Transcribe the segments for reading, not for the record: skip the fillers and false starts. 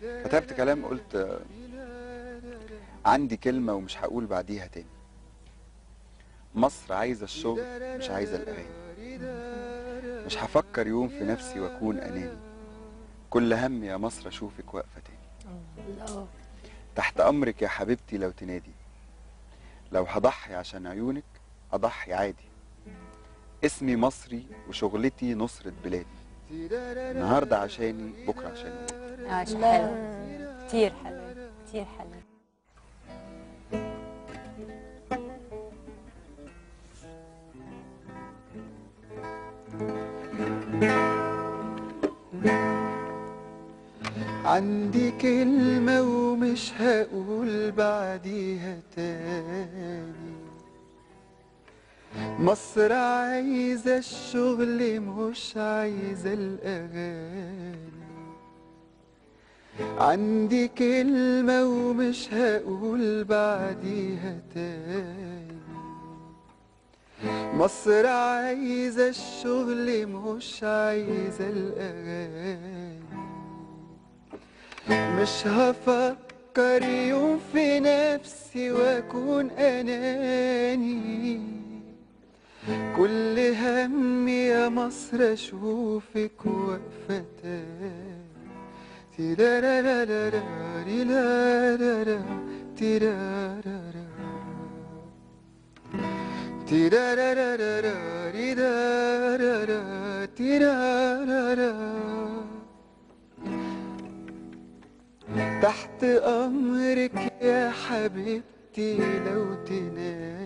كتبت كلام قلت عندي كلمة ومش هقول بعديها تاني. مصر عايزة الشغل مش عايزة الأغاني. مش هفكر يوم في نفسي وأكون أناني. كل هم يا مصر أشوفك واقفة تاني. تحت أمرك يا حبيبتي لو تنادي. لو هضحي عشان عيونك أضحي عادي. اسمي مصري وشغلتي نصرة بلادي. النهاردة عشاني بكرة عشان ولادي. عاش حلو، كتير حلو كتير حلو. عندي كلمة ومش هقول بعديها تاني. مصر عايزة الشغل مش عايزة الأغاني. عندي كلمة ومش هقول بعديها تاني. مصر عايزة الشغل مش عايزة الأغاني. مش هفكر يوم في نفسي واكون اناني. كل همي يا مصر اشوفك واقفة تاني. تيرارارارا تيرارارا تيرارارا تيرارارارا تيرارارا تيرارارا. تحت أمرك يا حبيبتي لو تنادي.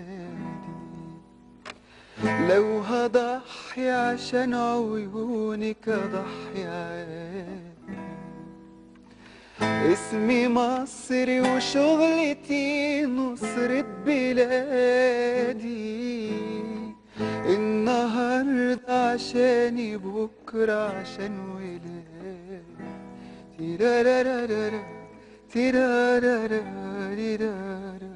لو هضحي عشان عيونك أضحي عادي. اسمي مصري وشغلتي نصرة بلادي. النهاردة عشاني بكرة عشان ولادي. تيرارارارا تيرارارا تيرارارا.